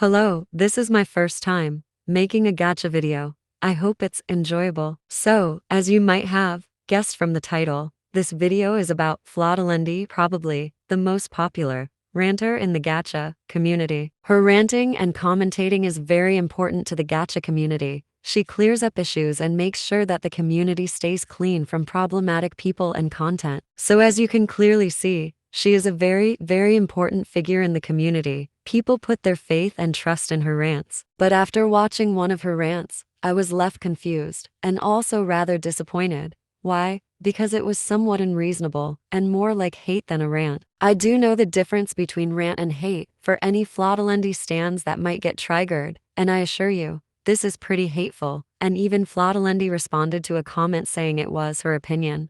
Hello, this is my first time making a gacha video. I hope it's enjoyable. So, as you might have guessed from the title, this video is about Flotalendy, probably the most popular ranter in the gacha community. Her ranting and commentating is very important to the gacha community. She clears up issues and makes sure that the community stays clean from problematic people and content. So as you can clearly see, she is a very, very important figure in the community. People put their faith and trust in her rants. But after watching one of her rants, I was left confused and also rather disappointed. Why? Because it was somewhat unreasonable and more like hate than a rant. I do know the difference between rant and hate for any Flotalendy stans that might get triggered, and I assure you, this is pretty hateful, and even Flotalendy responded to a comment saying it was her opinion.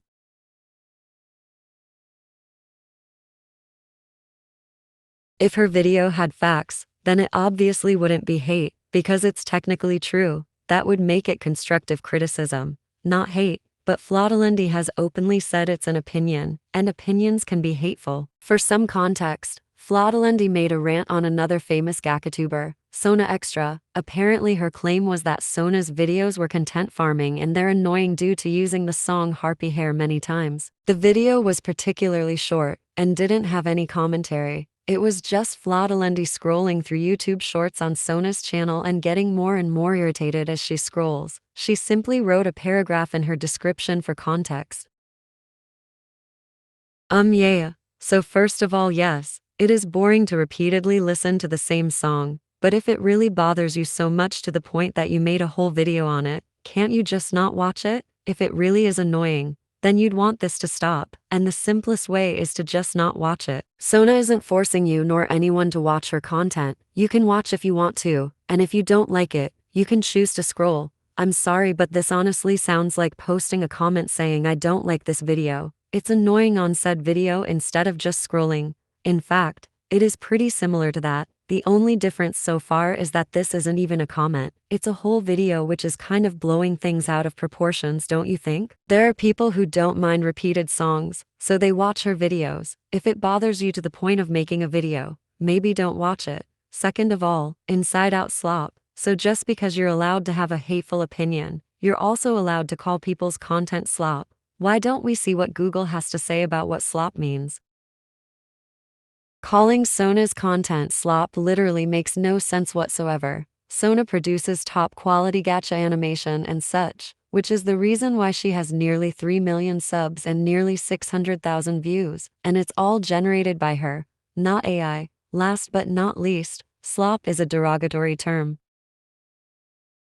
If her video had facts, then it obviously wouldn't be hate, because it's technically true. That would make it constructive criticism, not hate. But Flotalendy has openly said it's an opinion, and opinions can be hateful. For some context, Flotalendy made a rant on another famous gachatuber, Sona Extra. Apparently her claim was that Sona's videos were content farming and they're annoying due to using the song Harpy Hair many times. The video was particularly short, and didn't have any commentary. It was just Flotalendy scrolling through YouTube shorts on Sona's channel and getting more and more irritated as she scrolls. She simply wrote a paragraph in her description for context. Yeah. So first of all, yes, it is boring to repeatedly listen to the same song, but if it really bothers you so much to the point that you made a whole video on it, can't you just not watch it? If it really is annoying, then you'd want this to stop, and the simplest way is to just not watch it. Sona isn't forcing you nor anyone to watch her content. You can watch if you want to, and if you don't like it, you can choose to scroll. I'm sorry, but this honestly sounds like posting a comment saying I don't like this video. It's annoying on said video instead of just scrolling. In fact, it is pretty similar to that. The only difference so far is that this isn't even a comment. It's a whole video, which is kind of blowing things out of proportions, don't you think? There are people who don't mind repeated songs, so they watch her videos. If it bothers you to the point of making a video, maybe don't watch it. Second of all, inside out slop. So just because you're allowed to have a hateful opinion, you're also allowed to call people's content slop. Why don't we see what Google has to say about what slop means? Calling Sona's content slop literally makes no sense whatsoever. Sona produces top quality gacha animation and such, which is the reason why she has nearly 3 million subs and nearly 600,000 views, and it's all generated by her, not AI. Last but not least, slop is a derogatory term.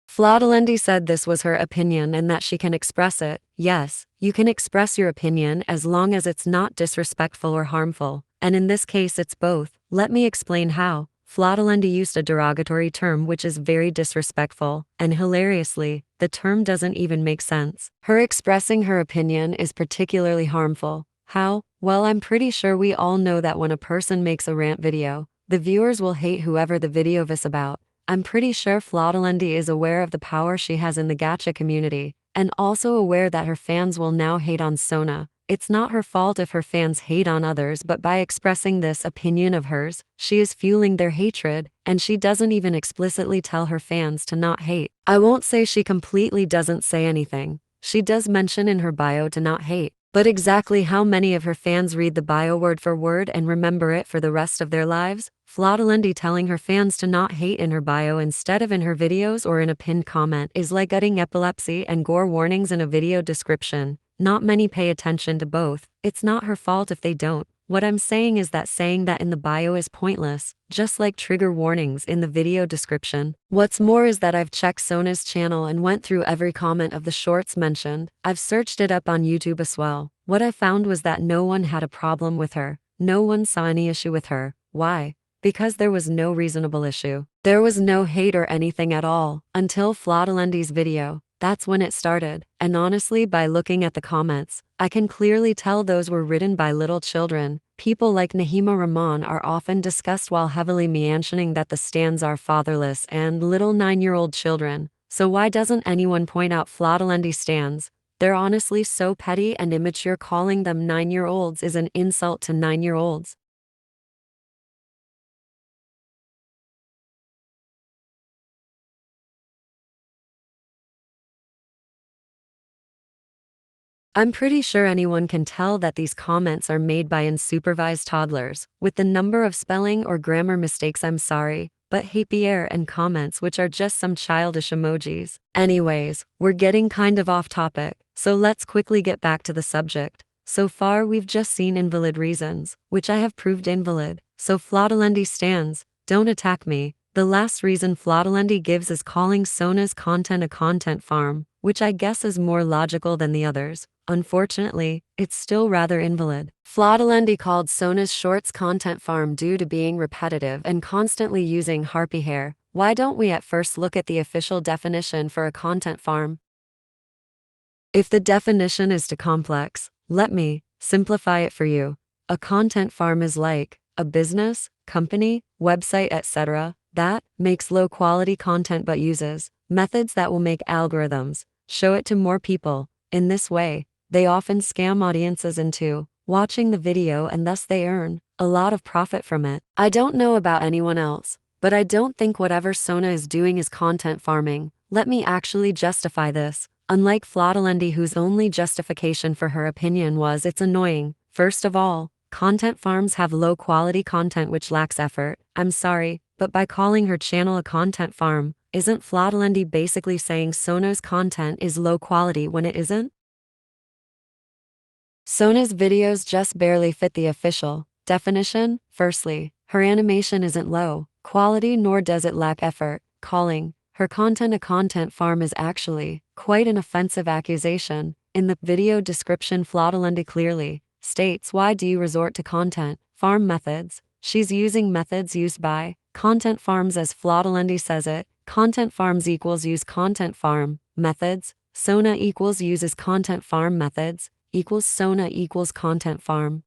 Flotalendy said this was her opinion and that she can express it. Yes, you can express your opinion as long as it's not disrespectful or harmful. And in this case it's both. Let me explain how. Flotalendy used a derogatory term which is very disrespectful, and hilariously, the term doesn't even make sense. Her expressing her opinion is particularly harmful. How? Well, I'm pretty sure we all know that when a person makes a rant video, the viewers will hate whoever the video is about. I'm pretty sure Flotalendy is aware of the power she has in the gacha community, and also aware that her fans will now hate on Sona. It's not her fault if her fans hate on others, but by expressing this opinion of hers, she is fueling their hatred, and she doesn't even explicitly tell her fans to not hate. I won't say she completely doesn't say anything. She does mention in her bio to not hate. But exactly how many of her fans read the bio word for word and remember it for the rest of their lives? Flotalendy telling her fans to not hate in her bio instead of in her videos or in a pinned comment is like getting epilepsy and gore warnings in a video description. Not many pay attention to both. It's not her fault if they don't. What I'm saying is that saying that in the bio is pointless, just like trigger warnings in the video description. What's more is that I've checked Sona's channel and went through every comment of the shorts mentioned. I've searched it up on YouTube as well. What I found was that no one had a problem with her. No one saw any issue with her. Why? Because there was no reasonable issue. There was no hate or anything at all, until Flotalendy's video. That's when it started, and honestly, by looking at the comments, I can clearly tell those were written by little children. People like Nehema Rahman are often discussed while heavily mentioning that the stans are fatherless and little 9-year-old children. So why doesn't anyone point out Flotalendy stans? They're honestly so petty and immature. Calling them 9-year-olds is an insult to 9-year-olds. I'm pretty sure anyone can tell that these comments are made by unsupervised toddlers. With the number of spelling or grammar mistakes, I'm sorry, but hate Pierre and comments which are just some childish emojis. Anyways, we're getting kind of off topic, so let's quickly get back to the subject. So far we've just seen invalid reasons, which I have proved invalid. So Flotalendy stands, don't attack me. The last reason Flotalendy gives is calling Sona's content a content farm, which I guess is more logical than the others. Unfortunately, it's still rather invalid. Flotalendy called Sona's shorts content farm due to being repetitive and constantly using harpy hair. Why don't we at first look at the official definition for a content farm? If the definition is too complex, let me simplify it for you. A content farm is like a business, company, website, etc. that makes low-quality content but uses methods that will make algorithms show it to more people. In this way, they often scam audiences into watching the video and thus they earn a lot of profit from it. I don't know about anyone else, but I don't think whatever Sona is doing is content farming. Let me actually justify this. Unlike Flotalendy, whose only justification for her opinion was it's annoying. First of all, content farms have low-quality content which lacks effort. I'm sorry, but by calling her channel a content farm, isn't Flotalendy basically saying Sona's content is low quality when it isn't? Sona's videos just barely fit the official definition. Firstly, her animation isn't low quality nor does it lack effort. Calling her content a content farm is actually quite an offensive accusation. In the video description, Flotalendy clearly states why do you resort to content farm methods. She's using methods used by content farms as Flotalendy says it. Content farms equals use content farm methods. Sona equals uses content farm methods equals Sona equals content farm.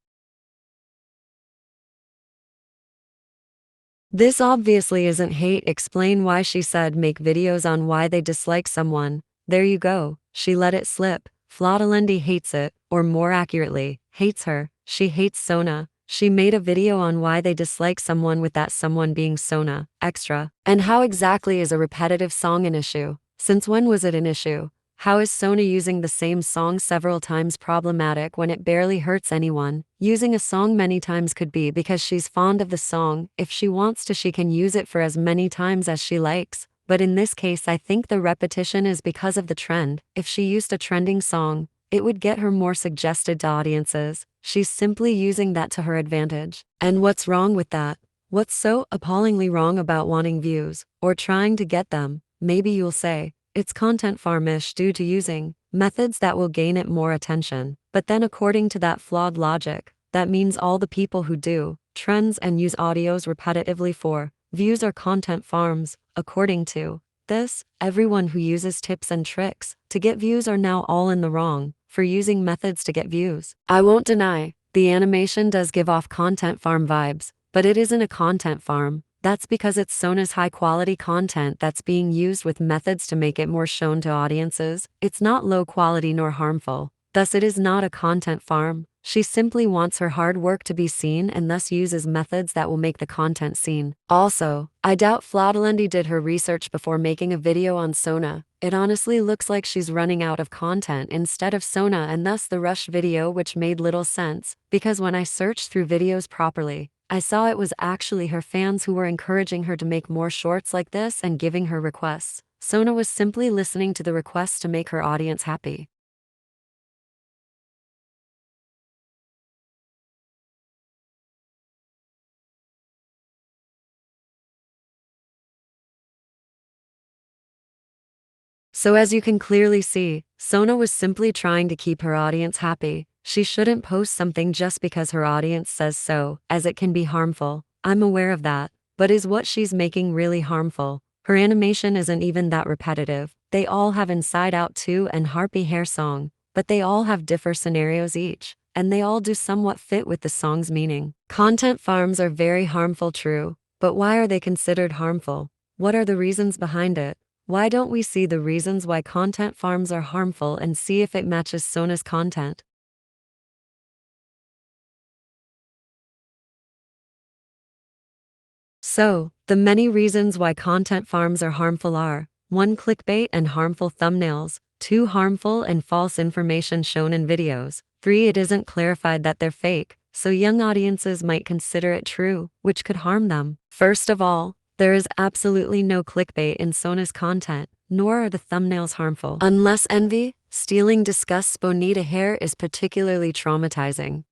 This obviously isn't hate. Explain why she said make videos on why they dislike someone. There you go, she let it slip. Flotalendy hates it, or more accurately, hates her. She hates Sona. She made a video on why they dislike someone with that someone being Sona Extra. And how exactly is a repetitive song an issue? Since when was it an issue? How is Sona using the same song several times problematic when it barely hurts anyone? Using a song many times could be because she's fond of the song. If she wants to, she can use it for as many times as she likes. But in this case, I think the repetition is because of the trend. If she used a trending song, it would get her more suggested to audiences. She's simply using that to her advantage. And what's wrong with that? What's so appallingly wrong about wanting views, or trying to get them? Maybe you'll say, it's content farmish due to using methods that will gain it more attention. But then according to that flawed logic, that means all the people who do trends and use audios repetitively for views are content farms. According to this, everyone who uses tips and tricks to get views are now all in the wrong for using methods to get views. I won't deny, the animation does give off content farm vibes, but it isn't a content farm. That's because it's Sona's high-quality content that's being used with methods to make it more shown to audiences. It's not low quality nor harmful. Thus it is not a content farm. She simply wants her hard work to be seen and thus uses methods that will make the content seen. Also, I doubt Flotalendy did her research before making a video on Sona. It honestly looks like she's running out of content instead of Sona, and thus the rushed video, which made little sense, because when I searched through videos properly, I saw it was actually her fans who were encouraging her to make more shorts like this and giving her requests. Sona was simply listening to the requests to make her audience happy. So as you can clearly see, Sona was simply trying to keep her audience happy. She shouldn't post something just because her audience says so, as it can be harmful. I'm aware of that, but is what she's making really harmful? Her animation isn't even that repetitive. They all have Inside Out 2 and Harpy Hair song, but they all have different scenarios each, and they all do somewhat fit with the song's meaning. Content farms are very harmful, true, but why are they considered harmful? What are the reasons behind it? Why don't we see the reasons why content farms are harmful and see if it matches Sona's content? So, the many reasons why content farms are harmful are 1. Clickbait and harmful thumbnails. 2. Harmful and false information shown in videos. 3. It isn't clarified that they're fake, so young audiences might consider it true, which could harm them. First of all, there is absolutely no clickbait in Sona's content, nor are the thumbnails harmful. Unless envy, stealing disgusts bonita hair is particularly traumatizing.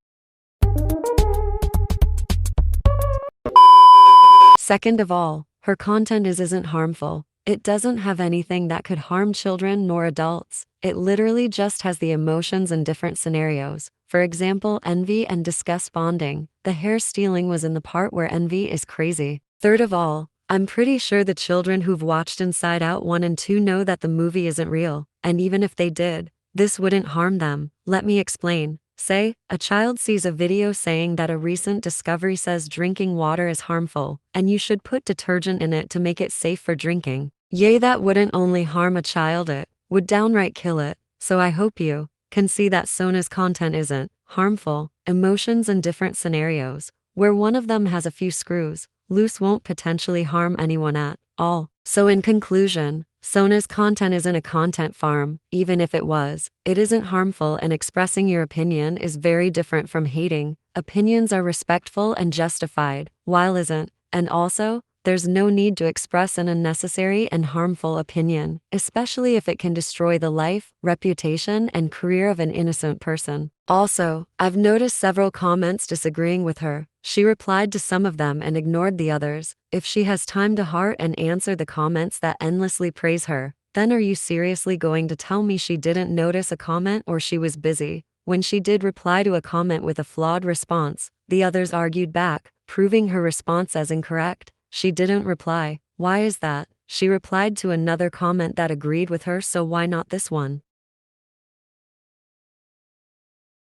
Second of all, her content isn't harmful. It doesn't have anything that could harm children nor adults. It literally just has the emotions in different scenarios. For example, envy and disgust bonding. The hair stealing was in the part where envy is crazy. Third of all, I'm pretty sure the children who've watched Inside Out 1 and 2 know that the movie isn't real, and even if they did, this wouldn't harm them. Let me explain. Say, a child sees a video saying that a recent discovery says drinking water is harmful, and you should put detergent in it to make it safe for drinking. Yay, that wouldn't only harm a child, it would downright kill it. So I hope you can see that Sona's content isn't harmful. Emotions in different scenarios, where one of them has a few screws loose, won't potentially harm anyone at all. So in conclusion, Sona's content isn't a content farm. Even if it was, it isn't harmful, and expressing your opinion is very different from hating. Opinions are respectful and justified, while isn't. And also, there's no need to express an unnecessary and harmful opinion, especially if it can destroy the life, reputation, and career of an innocent person. Also, I've noticed several comments disagreeing with her. She replied to some of them and ignored the others. If she has time to heart and answer the comments that endlessly praise her, then are you seriously going to tell me she didn't notice a comment or she was busy? When she did reply to a comment with a flawed response, the others argued back, proving her response as incorrect. She didn't reply. Why is that? She replied to another comment that agreed with her, so why not this one?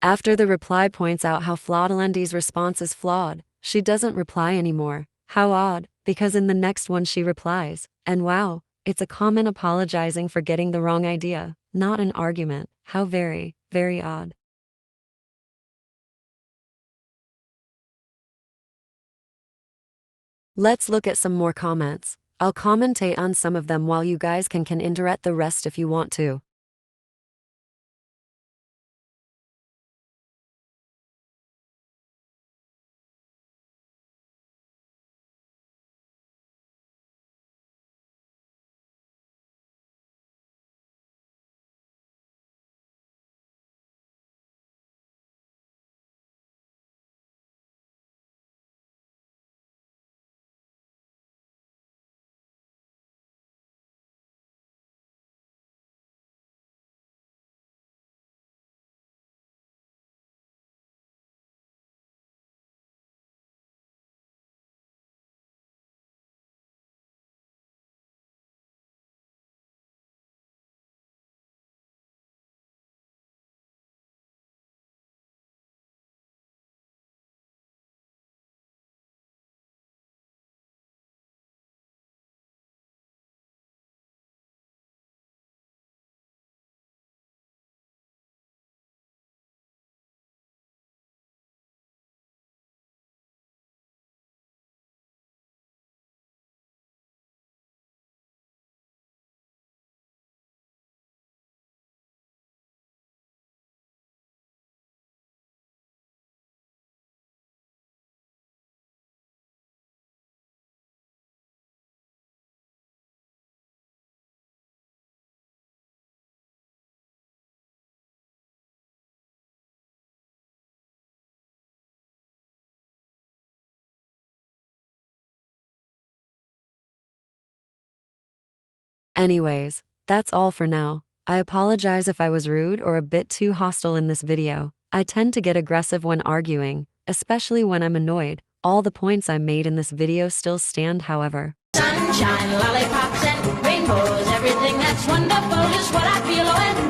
After the reply points out how Flotalendy's response is flawed, she doesn't reply anymore. How odd, because in the next one she replies, and wow, it's a comment apologizing for getting the wrong idea, not an argument. How very, very odd. Let's look at some more comments. I'll commentate on some of them while you guys can interrupt the rest if you want to. Anyways, that's all for now. I apologize if I was rude or a bit too hostile in this video. I tend to get aggressive when arguing, especially when I'm annoyed. All the points I made in this video still stand, however. Sunshine, lollipops, and rainbows, everything that's wonderful is what I feel.